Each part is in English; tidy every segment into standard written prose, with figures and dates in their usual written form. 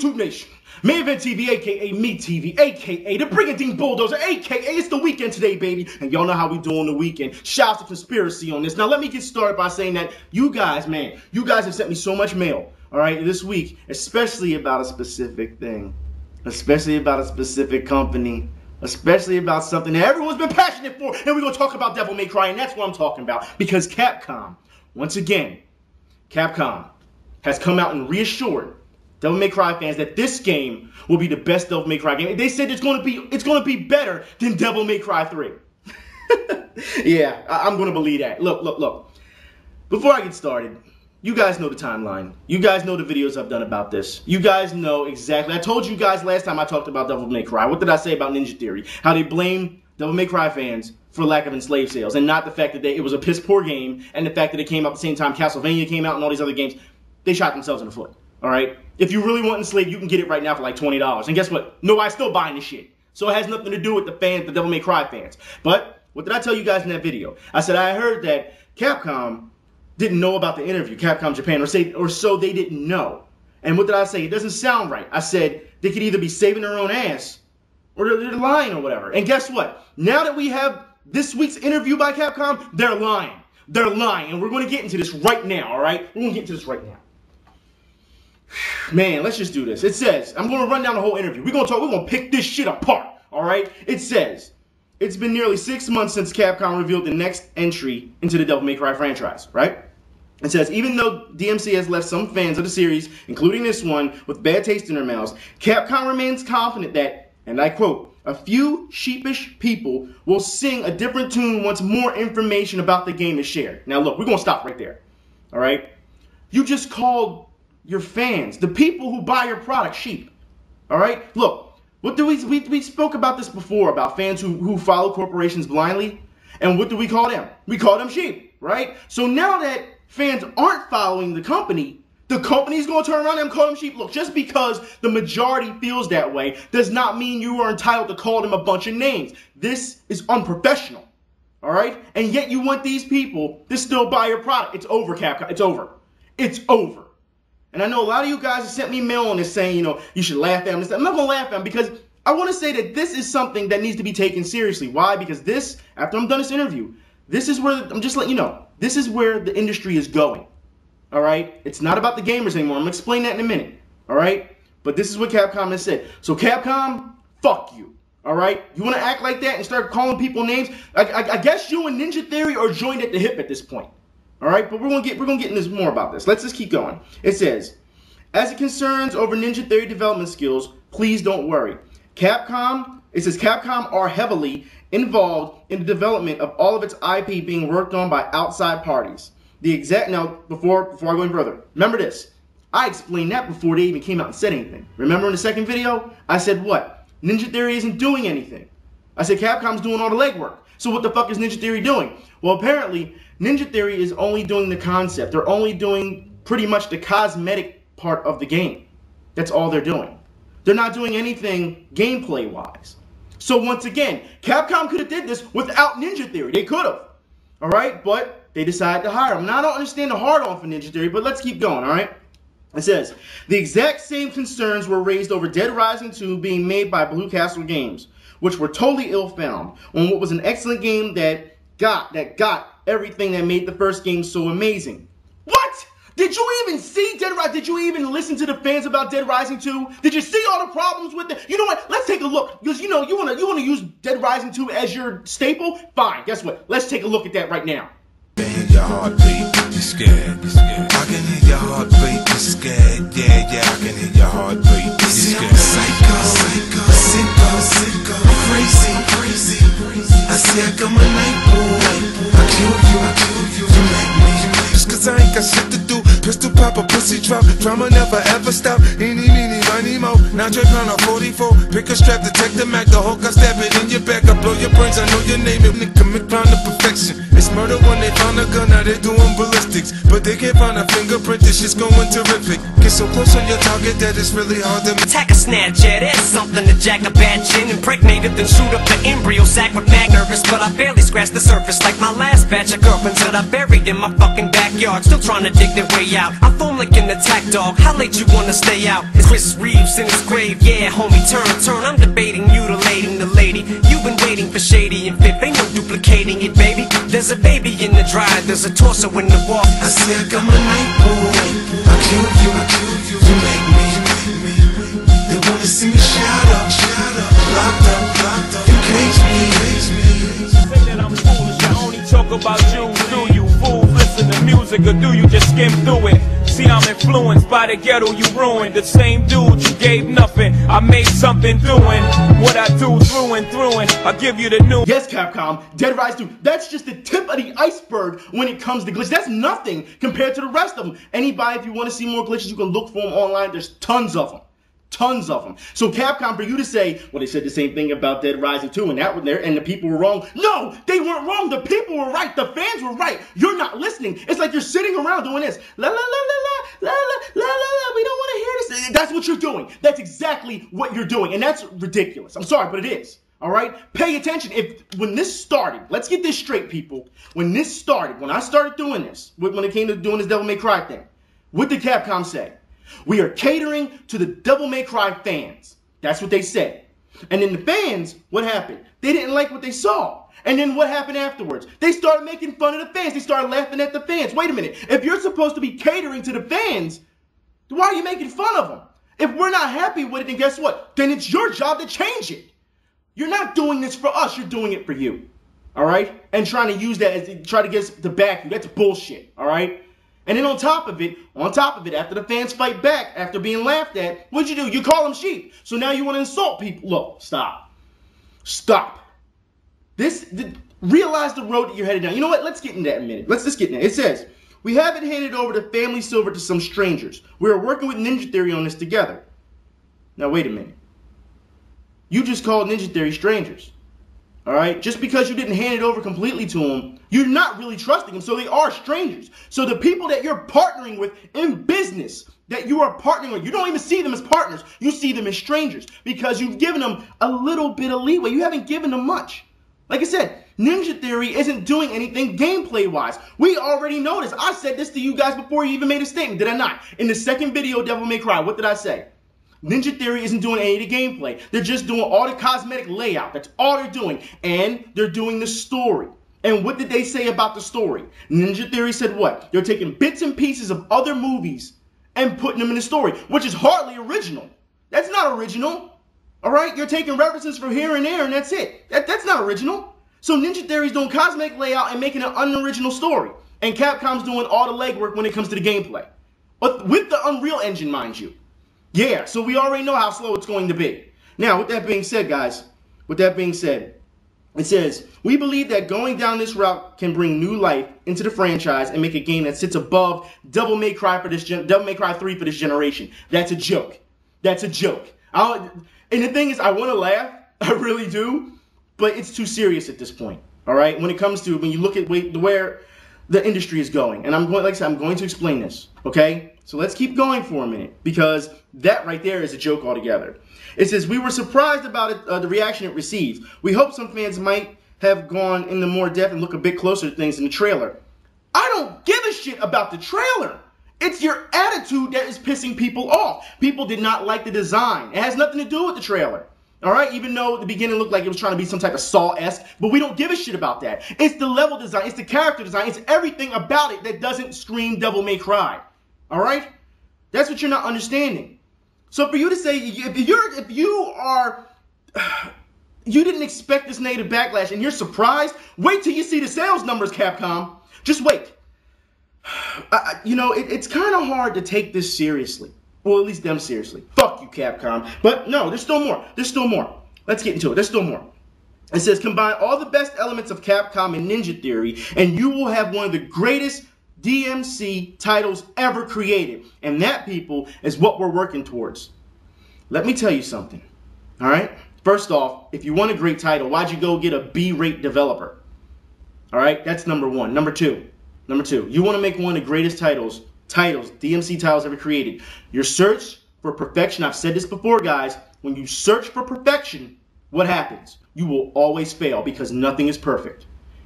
YouTube Nation? Main Event TV, aka Me TV, aka the Brigandine Bulldozer, aka it's the weekend today, baby. And y'all know how we do on the weekend. Shouts to Conspiracy on this. Now let me get started by saying that you guys, man, you guys have sent me so much mail, all right, this week, especially about a specific thing, especially about a specific company, especially about something that everyone's been passionate for. And we're going to talk about Devil May Cry, and that's what I'm talking about. Because Capcom, once again, Capcom has come out and reassured Devil May Cry fans that this game will be the best Devil May Cry game. They said it's going to be better than Devil May Cry 3. Yeah, I'm going to believe that. Look. Before I get started, you guys know the timeline. You guys know the videos I've done about this. You guys know exactly. I told you guys last time I talked about Devil May Cry. What did I say about Ninja Theory? How they blame Devil May Cry fans for lack of enslaved sales, and not the fact that it was a piss poor game, and the fact that it came out at the same time Castlevania came out and all these other games. They shot themselves in the foot. All right? If you really want enslaved, you can get it right now for like $20. And guess what? Nobody's still buying this shit. So it has nothing to do with the fans, the Devil May Cry fans. But what did I tell you guys in that video? I said I heard that Capcom didn't know about the interview, Capcom Japan, or so they didn't know. And what did I say? It doesn't sound right. I said they could either be saving their own ass or they're lying or whatever. And guess what? Now that we have this week's interview by Capcom, they're lying. They're lying. And we're going to get into this right now, all right? We're going to get into this right now. Man, let's just do this. It says, I'm going to run down the whole interview. We're going to pick this shit apart, all right? It says, it's been nearly 6 months since Capcom revealed the next entry into the Devil May Cry franchise, right? It says, even though DMC has left some fans of the series, including this one, with bad taste in their mouths, Capcom remains confident that, and I quote, a few sheepish people will sing a different tune once more information about the game is shared. Now look, we're going to stop right there, all right? You just called your fans, the people who buy your product, sheep, all right? Look, what do we spoke about this before, about fans who follow corporations blindly, and what do we call them? We call them sheep, right? So now that fans aren't following the company's going to turn around and call them sheep. Look, just because the majority feels that way does not mean you are entitled to call them a bunch of names. This is unprofessional, all right? And yet you want these people to still buy your product. It's over, Capcom. It's over. It's over. And I know a lot of you guys have sent me mail on this saying, you know, you should laugh at them. I'm not going to laugh at them because I want to say that this is something that needs to be taken seriously. Why? Because this, after I'm done this interview, this is where, I'm just letting you know, this is where the industry is going. All right? It's not about the gamers anymore. I'm going to explain that in a minute. All right? But this is what Capcom has said. So Capcom, fuck you. All right? You want to act like that and start calling people names? I guess you and Ninja Theory are joined at the hip at this point. All right? But we're going to get into this more about this. Let's just keep going. It says, as it concerns over Ninja Theory development skills, please don't worry. It says Capcom are heavily involved in the development of all of its IP being worked on by outside parties. Now, before I go any further, remember this. I explained that before they even came out and said anything. Remember in the second video, I said what? Ninja Theory isn't doing anything. I said Capcom's doing all the legwork. So what the fuck is Ninja Theory doing? Well, apparently, Ninja Theory is only doing the concept. They're only doing pretty much the cosmetic part of the game. That's all they're doing. They're not doing anything gameplay-wise. So once again, Capcom could have did this without Ninja Theory. They could have. All right? But they decided to hire him. Now, I don't understand the hard-on for Ninja Theory, but let's keep going, all right? It says, the exact same concerns were raised over Dead Rising 2 being made by Blue Castle Games, which were totally ill-found on what was an excellent game that got everything that made the first game so amazing. What? Did you even see Dead Rising? Did you even listen to the fans about Dead Rising 2? Did you see all the problems with it? You know what? Let's take a look. Because you know you want to use Dead Rising 2 as your staple? Fine. Guess what? Let's take a look at that right now. I can hear your heartbeat, you're scared. I can hear your heartbeat, you're scared. Yeah, I can hear your heartbeat, you're scared. Psycho, crazy. I say I come a night boy. I kill you, you make me. Just cause I ain't got shit to do. Pistol pop a pussy drop. Drama never ever stop. Eeny, meeny, miny, mo. Now Dre pound a 44, pick a strap, detect the Mac, the Hulk, I stab it in your back, I blow your brains, I know your name, it commit crime to perfection. It's murder when they found a gun, now they doing ballistics, but they can't find a fingerprint, this shit's going terrific. Get so close on your target that it's really hard to attack a snatch, yeah, that's something to jack a bad chin, impregnate it, then shoot up the embryo sac with mag nervous, but I barely scratched the surface like my last batch of girlfriends that I buried in my fucking backyard, still trying to dig their way out. I foam like an attack dog, how late you wanna stay out? It's Chris Reeves in his grave, yeah, homie, turn, I'm debating, mutilating the lady. You've been waiting for shady and fit, ain't no duplicating it, baby. There's a baby in the dryer, there's a torso in the wall. I said I'm a night boy, I kill you, you make me. They wanna see me shout up, locked up, you cage me. Say that I'm foolish, I only talk about you. Do you fools listen to music or do you just skim through it? See, I'm influenced by the ghetto you ruined. The same dude you gave nothing, I made something doing what I do through and through, and I give you the new. Yes, Capcom, Dead Rise 2, that's just the tip of the iceberg when it comes to glitches. That's nothing compared to the rest of them. Anybody, if you want to see more glitches, you can look for them online. There's tons of them. Tons of them. So Capcom, for you to say, well, they said the same thing about Dead Rising 2 and that was there, and the people were wrong. No, they weren't wrong. The people were right. The fans were right. You're not listening. It's like you're sitting around doing this. La la la la la la la la la. We don't want to hear this. That's what you're doing. That's exactly what you're doing, and that's ridiculous. I'm sorry, but it is. All right? Pay attention. When this started, let's get this straight, people. When this started, when I started doing this, when it came to doing this Devil May Cry thing, what did Capcom say? We are catering to the Devil May Cry fans. That's what they said. And then the fans, what happened? They didn't like what they saw. And then what happened afterwards? They started making fun of the fans. They started laughing at the fans. Wait a minute. If you're supposed to be catering to the fans, why are you making fun of them? If we're not happy with it, then guess what? Then it's your job to change it. You're not doing this for us. You're doing it for you. All right? And trying to use that as try to get us to back you. That's bullshit. All right? And then on top of it, after the fans fight back, after being laughed at, what'd you do? You call them sheep. So now you want to insult people. Look, stop. Stop. Realize the road that you're headed down. You know what? Let's get into that in a minute. Let's just get into it. It says, we haven't handed over the family silver to some strangers. We are working with Ninja Theory on this together. Now, wait a minute. You just called Ninja Theory strangers. All right? Just because you didn't hand it over completely to them, you're not really trusting them, so they are strangers. So the people that you're partnering with in business, that you are partnering with, you don't even see them as partners. You see them as strangers because you've given them a little bit of leeway. You haven't given them much. Like I said, Ninja Theory isn't doing anything gameplay-wise. We already know this. I said this to you guys before you even made a statement, did I not? In the second video, Devil May Cry, what did I say? Ninja Theory isn't doing any of the gameplay. They're just doing all the cosmetic layout. That's all they're doing. And they're doing the story. And what did they say about the story? Ninja Theory said what? They're taking bits and pieces of other movies and putting them in the story, which is hardly original. That's not original. All right? You're taking references from here and there, and that's it. That's not original. So Ninja Theory's doing cosmetic layout and making an unoriginal story. And Capcom's doing all the legwork when it comes to the gameplay. But with the Unreal Engine, mind you. Yeah, so we already know how slow it's going to be. Now, with that being said, guys, it says, we believe that going down this route can bring new life into the franchise and make a game that sits above Devil May Cry 3 for this generation. That's a joke. That's a joke. And the thing is, I want to laugh. I really do. But it's too serious at this point. All right? When you look at where the industry is going. And like I said, I'm going to explain this. Okay? So let's keep going for a minute, because that right there is a joke altogether. It says, we were surprised about the reaction it received. We hope some fans might have gone into more depth and look a bit closer to things in the trailer. I don't give a shit about the trailer. It's your attitude that is pissing people off. People did not like the design. It has nothing to do with the trailer. All right? Even though at the beginning it looked like it was trying to be some type of Saw-esque, but we don't give a shit about that. It's the level design. It's the character design. It's everything about it that doesn't scream Devil May Cry. All right? That's what you're not understanding. So for you to say, if you didn't expect this negative backlash and you're surprised, wait till you see the sales numbers, Capcom. Just wait. It's kind of hard to take this seriously. Well, at least them seriously. Fuck you, Capcom. But no, there's still more. There's still more. Let's get into it. There's still more. It says, combine all the best elements of Capcom and Ninja Theory, and you will have one of the greatest DMC titles ever created. And that, people, is what we're working towards. Let me tell you something. All right? First off, if you want a great title, why'd you go get a B-rate developer? All right? That's number one. Number two, you want to make one of the greatest titles, DMC titles ever created. Your search for perfection, I've said this before, guys. When you search for perfection, what happens? You will always fail because nothing is perfect.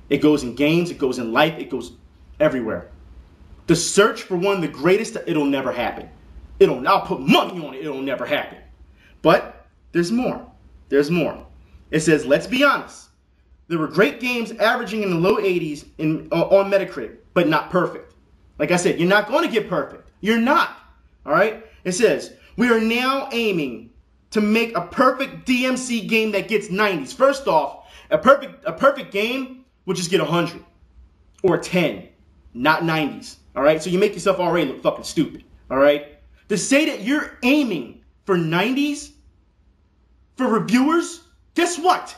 It goes in games, it goes in life, it goes everywhere. The search for one of the greatest, it'll never happen. I'll put money on it, it'll never happen. But there's more. There's more. It says, let's be honest. There were great games averaging in the low 80s on Metacritic, but not perfect. Like I said, you're not going to get perfect. You're not. All right? It says, we are now aiming to make a perfect DMC game that gets 90s. First off, a perfect game would just get 100 or 10, not 90s. All right? So you make yourself already look fucking stupid. All right? To say that you're aiming for 90s for reviewers, guess what?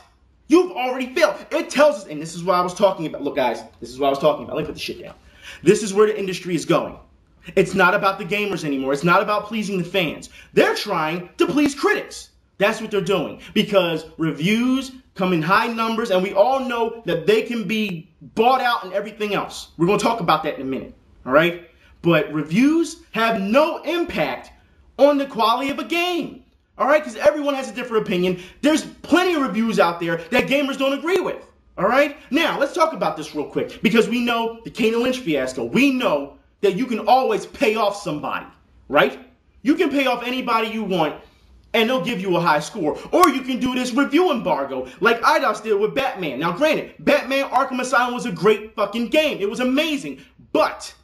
You've already failed. It tells us, and this is what I was talking about. Look, guys, this is what I was talking about. Let me put the shit down. This is where the industry is going. It's not about the gamers anymore. It's not about pleasing the fans. They're trying to please critics. That's what they're doing. Because reviews come in high numbers, and we all know that they can be bought out and everything else. We're going to talk about that in a minute. All right? But reviews have no impact on the quality of a game. All right? Because everyone has a different opinion. There's plenty of reviews out there that gamers don't agree with. All right? Now, let's talk about this real quick. Because we know the Kane Lynch fiasco. We know that you can always pay off somebody. Right? You can pay off anybody you want, and they'll give you a high score. Or you can do this review embargo like Eidos did with Batman. Now, granted, Batman Arkham Asylum was a great fucking game. It was amazing. But,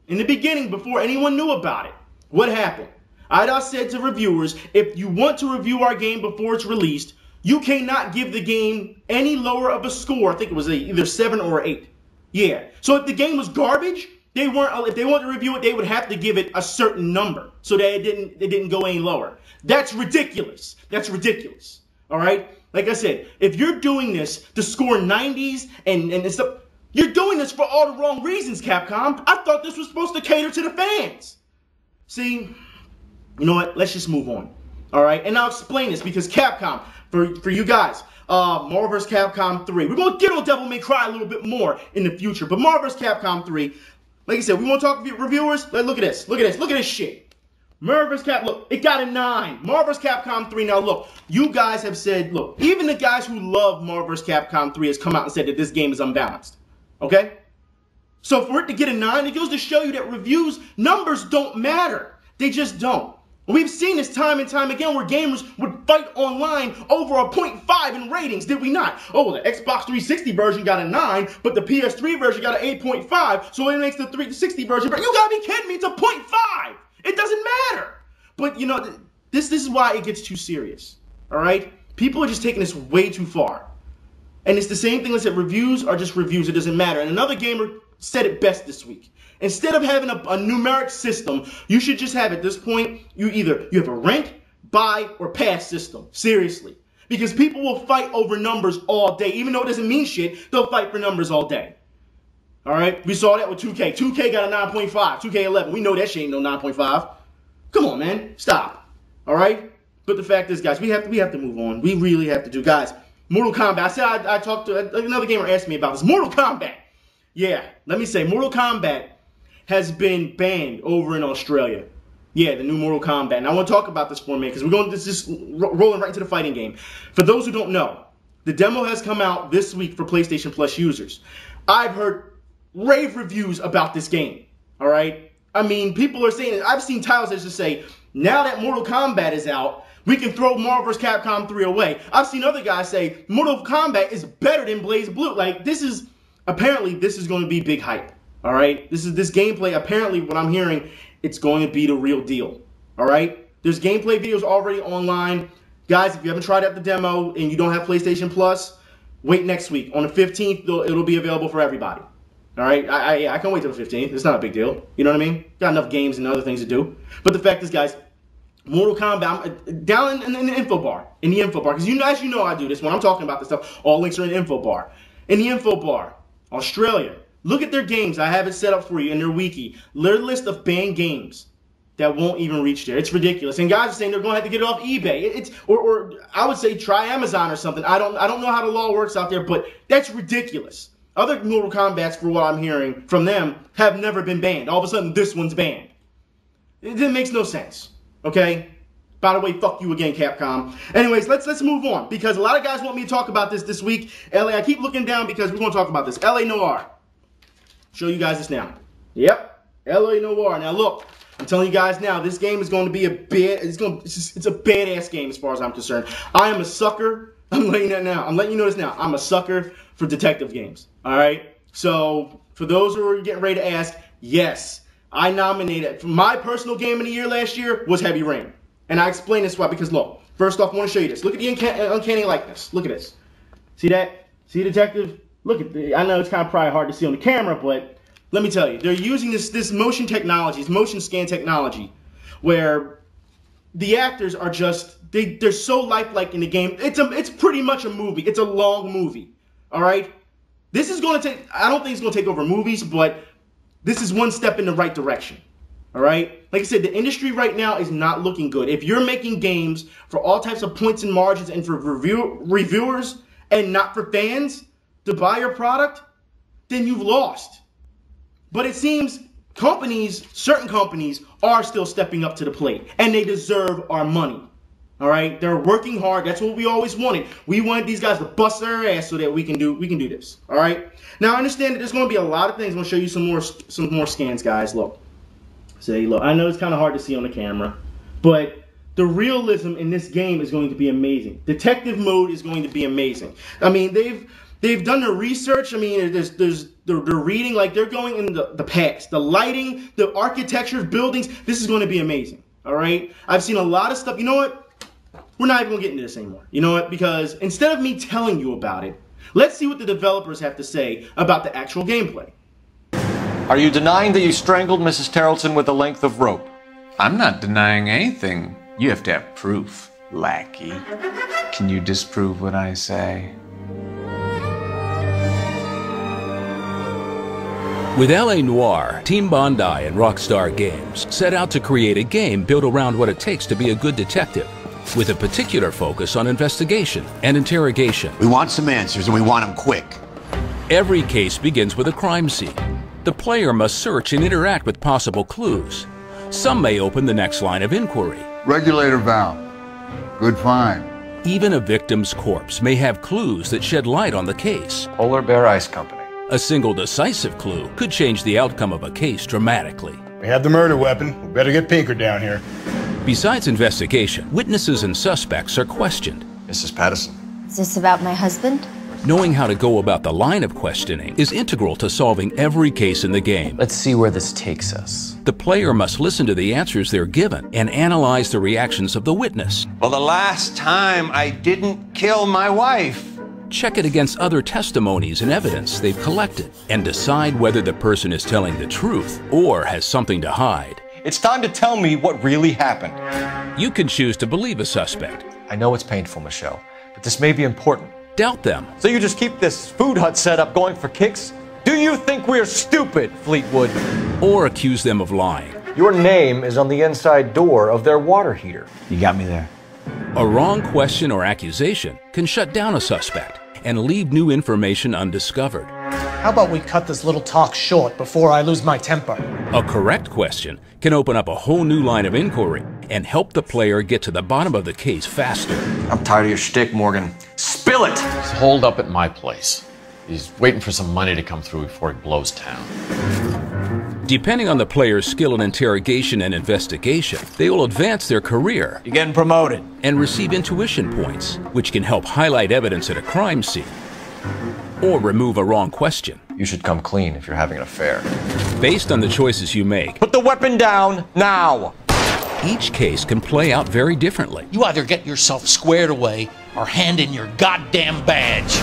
in the beginning, before anyone knew about it, what happened? Eidos said to reviewers, if you want to review our game before it's released, you cannot give the game any lower of a score. I think it was either 7 or 8. Yeah. So if the game was garbage, if they wanted to review it, they would have to give it a certain number so that it didn't go any lower. That's ridiculous. That's ridiculous. All right? Like I said, if you're doing this to score 90s and stuff, you're doing this for all the wrong reasons, Capcom. I thought this was supposed to cater to the fans. See, you know what? Let's just move on. All right? And I'll explain this because Capcom, for you guys, Marvel vs. Capcom 3. We're going to get on Devil May Cry a little bit more in the future. But Marvel vs. Capcom 3, like I said, we want to talk to reviewers. Look at this. Look at this. Look at this shit. Marvel vs. Capcom, look, it got a 9. Marvel vs. Capcom 3. Now, look, you guys have said, look, even the guys who love Marvel vs. Capcom 3 has come out and said that this game is unbalanced. Okay? So for it to get a 9, it goes to show you that reviews, numbers don't matter. They just don't. We've seen this time and time again where gamers would fight online over a 0.5 in ratings, did we not? Oh, the Xbox 360 version got a 9, but the PS3 version got an 8.5, so it makes the 360 version better. You gotta be kidding me, it's a 0.5! It doesn't matter! But, you know, this is why it gets too serious, alright? People are just taking this way too far. And it's the same thing as that reviews are just reviews, it doesn't matter. And another gamer said it best this week. Instead of having a numeric system, you should just have at this point, you have a rent, buy, or pass system. Seriously. Because people will fight over numbers all day. Even though it doesn't mean shit, they'll fight for numbers all day. Alright? We saw that with 2K. 2K got a 9.5. 2K11. We know that shit ain't no 9.5. Come on, man. Stop. Alright? But the fact is, guys, we have to move on. We really have to do. Guys, Mortal Kombat. I said I talked to another gamer asked me about this. Mortal Kombat. Yeah. Let me say, Mortal Kombat has been banned over in Australia. Yeah, the new Mortal Kombat. And I want to talk about this for a minute because we're going to just rolling right into the fighting game. For those who don't know, the demo has come out this week for PlayStation Plus users. I've heard rave reviews about this game. All right? I mean, people are saying, I've seen titles that just say, now that Mortal Kombat is out, we can throw Marvel vs. Capcom 3 away. I've seen other guys say, Mortal Kombat is better than BlazBlue. Like, apparently this is going to be big hype. All right, this gameplay. Apparently, what I'm hearing, it's going to be the real deal. All right, there's gameplay videos already online, guys. If you haven't tried out the demo and you don't have PlayStation Plus, wait next week on the 15th. It'll be available for everybody. All right, I can't wait till the 15th. It's not a big deal. You know what I mean? Got enough games and other things to do. But the fact is, guys, Mortal Kombat, I'm down in the info bar. Because as you know, I do this when I'm talking about this stuff. All links are in the info bar. In the info bar, Australia. Look at their games. I have it set up for you in their wiki. Their list of banned games. that won't even reach there. It's ridiculous. And guys are saying they're going to have to get it off eBay. Or I would say try Amazon or something. I don't know how the law works out there, but that's ridiculous. Other Mortal Kombats, for what I'm hearing from them, have never been banned. All of a sudden, this one's banned. It makes no sense. Okay? By the way, fuck you again, Capcom. Anyways, let's move on, because a lot of guys want me to talk about this week. LA, I keep looking down because we're going to talk about this. LA Noire. Show you guys this now. Yep. LA Noire. Now look, I'm telling you guys now, this game is going to be it's a badass game as far as I'm concerned. I am a sucker. I'm letting you know this now. I'm a sucker for detective games. All right. So for those who are getting ready to ask, yes, I nominated. My personal game of the year last year was Heavy Rain, and I explain this why. Because look, first off, I want to show you this. Look at the uncanny likeness. Look at this. See that? See detective? Look at the. I know it's kind of probably hard to see on the camera, but let me tell you, they're using this motion technology, this motion scan technology, where the actors are just they're so lifelike in the game. It's pretty much a movie. It's a long movie. All right. This is going to take. I don't think it's going to take over movies, but this is one step in the right direction. All right. Like I said, the industry right now is not looking good. If you're making games for all types of points and margins and for reviewers and not for fans to buy your product, then you've lost. But it seems certain companies are still stepping up to the plate, and they deserve our money. All right, they're working hard. That's what we always wanted. We wanted these guys to bust their ass so that we can do this. All right. Now I understand that there's going to be a lot of things. I'm going to show you some more scans, guys. Look, look. I know it's kind of hard to see on the camera, but the realism in this game is going to be amazing. Detective mode is going to be amazing. I mean, they've done the research. I mean, they're reading, like they're going in the past. The lighting, the architecture of buildings, this is going to be amazing. All right? I've seen a lot of stuff. You know what? We're not even going to get into this anymore. You know what? Because instead of me telling you about it, let's see what the developers have to say about the actual gameplay. Are you denying that you strangled Mrs. Tarleton with a length of rope? I'm not denying anything. You have to have proof, lackey. Can you disprove what I say? With LA Noire, Team Bondi and Rockstar Games set out to create a game built around what it takes to be a good detective, with a particular focus on investigation and interrogation. We want some answers, and we want them quick. Every case begins with a crime scene. The player must search and interact with possible clues. Some may open the next line of inquiry. Regulator valve. Good find. Even a victim's corpse may have clues that shed light on the case. Polar Bear Ice Company. A single decisive clue could change the outcome of a case dramatically. We have the murder weapon. We better get Pinker down here. Besides investigation, witnesses and suspects are questioned. Mrs. Patterson. Is this about my husband? Knowing how to go about the line of questioning is integral to solving every case in the game. Let's see where this takes us. The player must listen to the answers they're given and analyze the reactions of the witness. Well, the last time I didn't kill my wife. Check it against other testimonies and evidence they've collected, and decide whether the person is telling the truth or has something to hide. It's time to tell me what really happened. You can choose to believe a suspect. I know it's painful, Michelle, but this may be important. Doubt them. So you just keep this food hut setup going for kicks? Do you think we're stupid, Fleetwood? Or accuse them of lying. Your name is on the inside door of their water heater. You got me there. A wrong question or accusation can shut down a suspect and leave new information undiscovered. How about we cut this little talk short before I lose my temper? A correct question can open up a whole new line of inquiry and help the player get to the bottom of the case faster. I'm tired of your shtick, Morgan. Spill it! He's holed up at my place. He's waiting for some money to come through before he blows town. Depending on the player's skill in interrogation and investigation, they will advance their career. You're getting promoted. And receive intuition points, which can help highlight evidence at a crime scene. Or remove a wrong question. You should come clean if you're having an affair. Based on the choices you make, put the weapon down now! Each case can play out very differently. You either get yourself squared away or hand in your goddamn badge.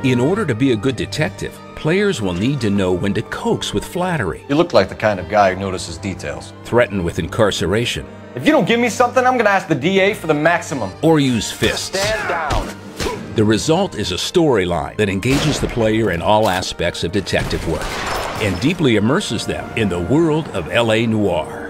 In order to be a good detective, players will need to know when to coax with flattery. You look like the kind of guy who notices details. Threaten with incarceration. If you don't give me something, I'm gonna ask the DA for the maximum. Or use fists. Stand down. The result is a storyline that engages the player in all aspects of detective work. and deeply immerses them in the world of LA Noire.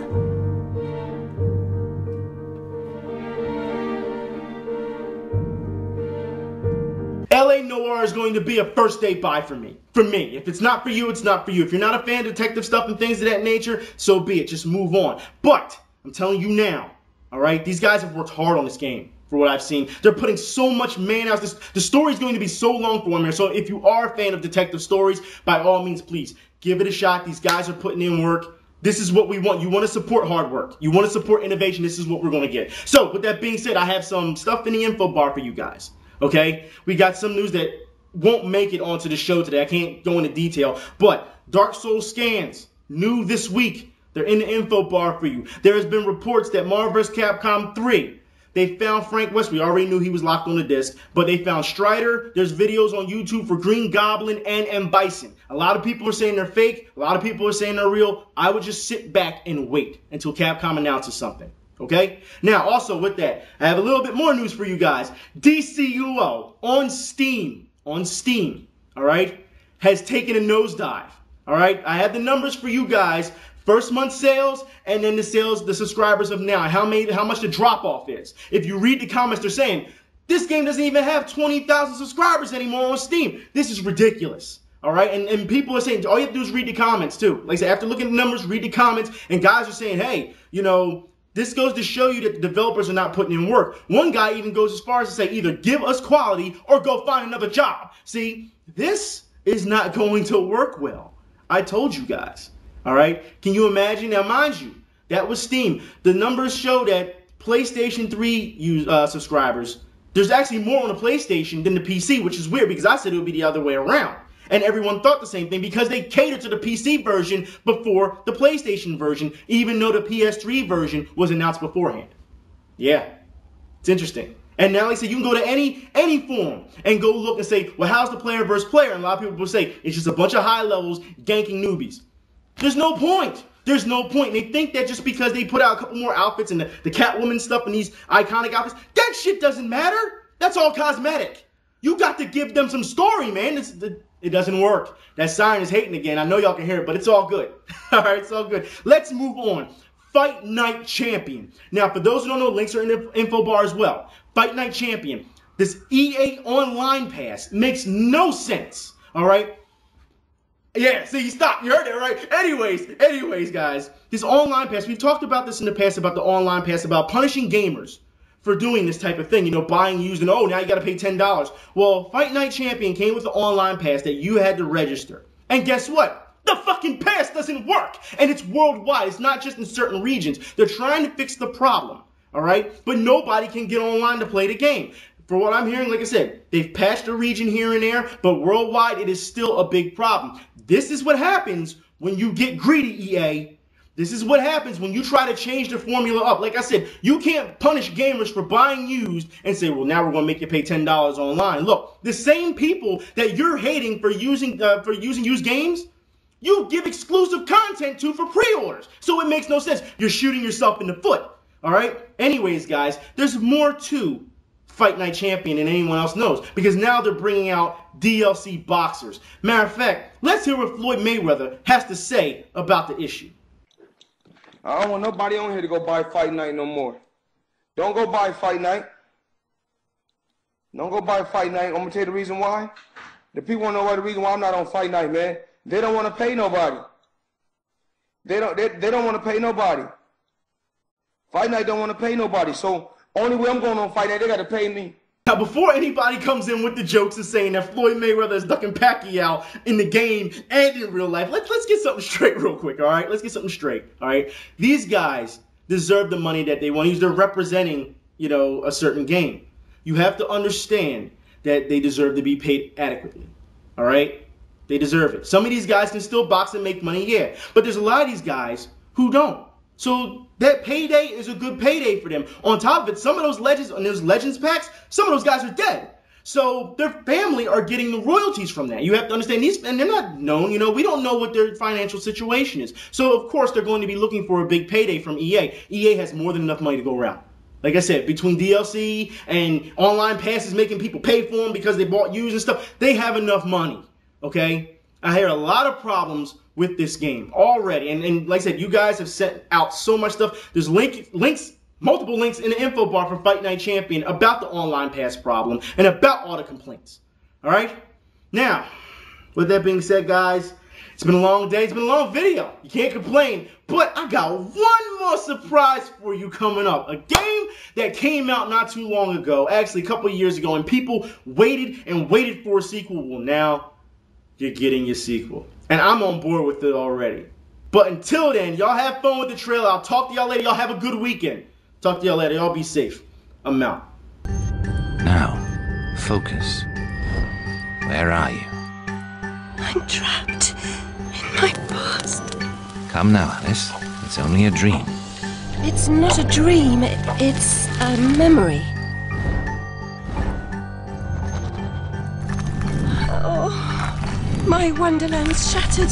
LA Noire is going to be a first day buy for me. For me. If it's not for you, it's not for you. If you're not a fan of detective stuff and things of that nature, so be it. Just move on. But I'm telling you now, all right, these guys have worked hard on this game. For what I've seen, they're putting so much man out. The story's going to be so long for them here. So if you are a fan of detective stories, by all means, please give it a shot. These guys are putting in work. This is what we want. You want to support hard work. You want to support innovation. This is what we're going to get. So with that being said, I have some stuff in the info bar for you guys. Okay, we got some news that won't make it onto the show today. I can't go into detail, but Dark Souls scans new this week. They're in the info bar for you. There has been reports that Marvel vs. Capcom 3. They found Frank West. We already knew he was locked on the disc. But they found Strider. There's videos on YouTube for Green Goblin and M. Bison. A lot of people are saying they're fake. A lot of people are saying they're real. I would just sit back and wait until Capcom announces something. Okay? Now, also with that, I have a little bit more news for you guys. DCUO on Steam, all right, has taken a nosedive. All right? I have the numbers for you guys. First month sales, and then the sales, the subscribers of now, how much the drop-off is. If you read the comments, they're saying, this game doesn't even have 20,000 subscribers anymore on Steam. This is ridiculous. All right? And people are saying, all you have to do is read the comments, too. Like I said, after looking at the numbers, read the comments, and guys are saying, hey, you know, this goes to show you that the developers are not putting in work. One guy even goes as far as to say, either give us quality or go find another job. See, this is not going to work well. I told you guys. All right, can you imagine? Now, mind you, that was Steam. The numbers show that PlayStation 3 subscribers, there's actually more on the PlayStation than the PC, which is weird because I said it would be the other way around. And everyone thought the same thing because they catered to the PC version before the PlayStation version, even though the PS3 version was announced beforehand. Yeah, it's interesting. And now, like I said, you can go to any forum and go look and say, well, how's the player versus player? And a lot of people will say, it's just a bunch of high levels ganking newbies. There's no point. There's no point. And they think that just because they put out a couple more outfits and the Catwoman stuff and these iconic outfits, that shit doesn't matter. That's all cosmetic. You got to give them some story, man. It doesn't work. That siren is hating again. I know y'all can hear it, but it's all good. All right, it's all good. Let's move on. Fight Night Champion. Now, for those who don't know, links are in the info bar as well. Fight Night Champion. This EA Online Pass makes no sense. All right? Yeah, see, you stopped. You heard that, right? Anyways, guys, this online pass, we've talked about this in the past, about the online pass, about punishing gamers for doing this type of thing, you know, buying used and, oh, now you got to pay $10. Well, Fight Night Champion came with the online pass that you had to register. And guess what? The fucking pass doesn't work. And it's worldwide. It's not just in certain regions. They're trying to fix the problem, all right? But nobody can get online to play the game. For what I'm hearing, like I said, they've patched a region here and there, but worldwide it is still a big problem. This is what happens when you get greedy, EA. This is what happens when you try to change the formula up. Like I said, you can't punish gamers for buying used and say, well, now we're going to make you pay $10 online. Look, the same people that you're hating for using used games, you give exclusive content to for pre-orders. So it makes no sense. You're shooting yourself in the foot. All right? Anyways, guys, there's more to Fight Night Champion than anyone else knows, because now they're bringing out DLC boxers. Matter of fact, let's hear what Floyd Mayweather has to say about the issue. I don't want nobody on here to go buy Fight Night no more. Don't go buy Fight Night. Don't go buy Fight Night. I'm going to tell you the reason why. The people want to know the reason why I'm not on Fight Night, man. They don't want to pay nobody. They don't want to pay nobody. Fight Night don't want to pay nobody. So only way I'm going on Fight Night, they got to pay me. Now, before anybody comes in with the jokes and saying that Floyd Mayweather is ducking Pacquiao in the game and in real life, let's get something straight real quick, all right? Let's get something straight, all right? These guys deserve the money that they want. They're representing, you know, a certain game. You have to understand that they deserve to be paid adequately, all right? They deserve it. Some of these guys can still box and make money, yeah, but there's a lot of these guys who don't. So that payday is a good payday for them. On top of it, some of those legends, on those legends packs, some of those guys are dead. So their family are getting the royalties from that. You have to understand these, and they're not known, you know, we don't know what their financial situation is. So of course they're going to be looking for a big payday from EA. EA has more than enough money to go around. Like I said, between DLC and online passes making people pay for them because they bought used and stuff, they have enough money, okay? I hear a lot of problems with this game already. And like I said, you guys have sent out so much stuff. There's multiple links in the info bar for Fight Night Champion about the online pass problem and about all the complaints. All right? Now, with that being said, guys, it's been a long day. It's been a long video. You can't complain. But I got one more surprise for you coming up. A game that came out not too long ago, actually a couple of years ago, and people waited and waited for a sequel. Well, now you're getting your sequel. And I'm on board with it already. But until then, y'all have fun with the trailer. I'll talk to y'all later. Y'all have a good weekend. Talk to y'all later. Y'all be safe. I'm out. Now, focus. Where are you? I'm trapped in my past. Come now, Alice. It's only a dream. It's not a dream. It's a memory. Oh, my wonderland's shattered.